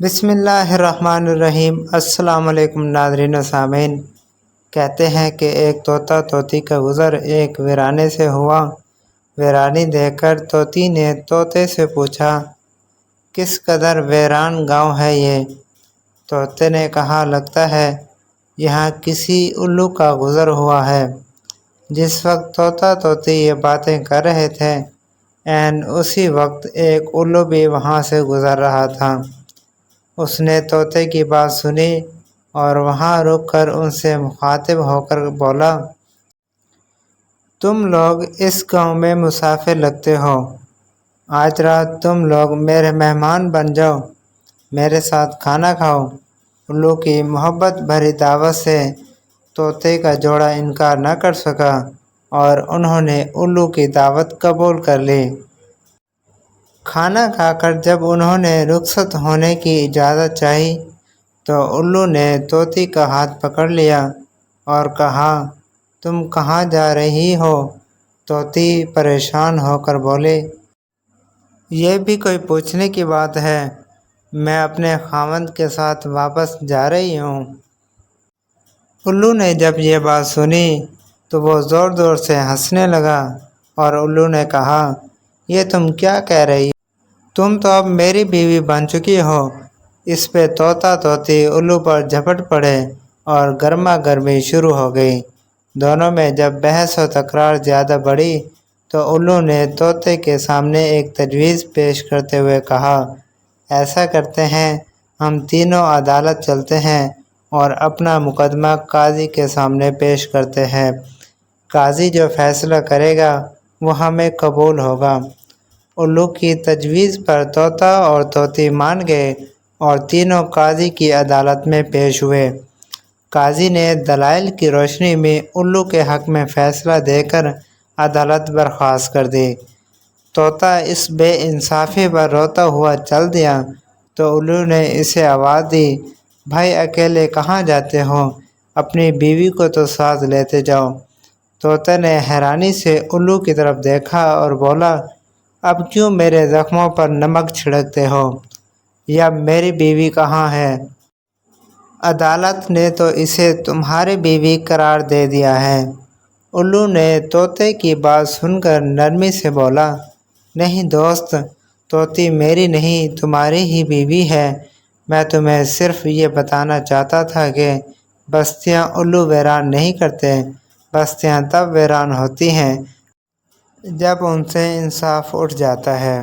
بسم اللہ الرحمن الرحیم۔ السلام علیکم ناظرین و سامعین۔ کہتے ہیں کہ ایک طوطا طوطی کا گزر ایک ویرانے سے ہوا۔ ویرانی دیکھ کر طوطی نے طوطے سے پوچھا، کس قدر ویران گاؤں ہے یہ؟ طوطے نے کہا، لگتا ہے یہاں کسی الو کا گزر ہوا ہے۔ جس وقت طوطا طوطی یہ باتیں کر رہے تھے، عین اسی وقت ایک الو بھی وہاں سے گزر رہا تھا۔ اس نے طوطے کی بات سنی اور وہاں رک کر ان سے مخاطب ہو کر بولا، تم لوگ اس گاؤں میں مسافر لگتے ہو، آج رات تم لوگ میرے مہمان بن جاؤ، میرے ساتھ کھانا کھاؤ۔ الو کی محبت بھری دعوت سے طوطے کا جوڑا انکار نہ کر سکا اور انہوں نے الو کی دعوت قبول کر لی۔ کھانا کھا کر جب انہوں نے رخصت ہونے کی اجازت چاہی تو الو نے طوطی کا ہاتھ پکڑ لیا اور کہا، تم کہاں جا رہی ہو؟ طوطی پریشان ہو کر بولے، یہ بھی کوئی پوچھنے کی بات ہے، میں اپنے خاوند کے ساتھ واپس جا رہی ہوں۔ الو نے جب یہ بات سنی تو وہ زور زور سے ہنسنے لگا اور الو نے کہا، یہ تم کیا کہہ رہی ہو؟ تم تو اب میری بیوی بن چکی ہو۔ اس پہ طوطا طوطی الو پر جھپٹ پڑے اور گرما گرمی شروع ہو گئی۔ دونوں میں جب بحث و تکرار زیادہ بڑھی تو الو نے طوطے کے سامنے ایک تجویز پیش کرتے ہوئے کہا، ایسا کرتے ہیں، ہم تینوں عدالت چلتے ہیں اور اپنا مقدمہ قاضی کے سامنے پیش کرتے ہیں۔ قاضی جو فیصلہ کرے گا وہ ہمیں قبول ہوگا۔ الو کی تجویز پر طوطا اور طوطی مان گئے اور تینوں قاضی کی عدالت میں پیش ہوئے۔ قاضی نے دلائل کی روشنی میں الو کے حق میں فیصلہ دے کر عدالت برخاست کر دی۔ طوطا اس بے انصافی پر روتا ہوا چل دیا تو الو نے اسے آواز دی، بھائی اکیلے کہاں جاتے ہو؟ اپنی بیوی کو تو ساتھ لیتے جاؤ۔ طوطا نے حیرانی سے الو کی طرف دیکھا اور بولا، اب کیوں میرے زخموں پر نمک چھڑکتے ہو؟ یا میری بیوی کہاں ہے؟ عدالت نے تو اسے تمہاری بیوی قرار دے دیا ہے۔ الو نے طوطے کی بات سن کر نرمی سے بولا، نہیں دوست، طوطی میری نہیں تمہاری ہی بیوی ہے۔ میں تمہیں صرف یہ بتانا چاہتا تھا کہ بستیاں الو ویران نہیں کرتے، بستیاں تب ویران ہوتی ہیں جب ان سے انصاف اٹھ جاتا ہے۔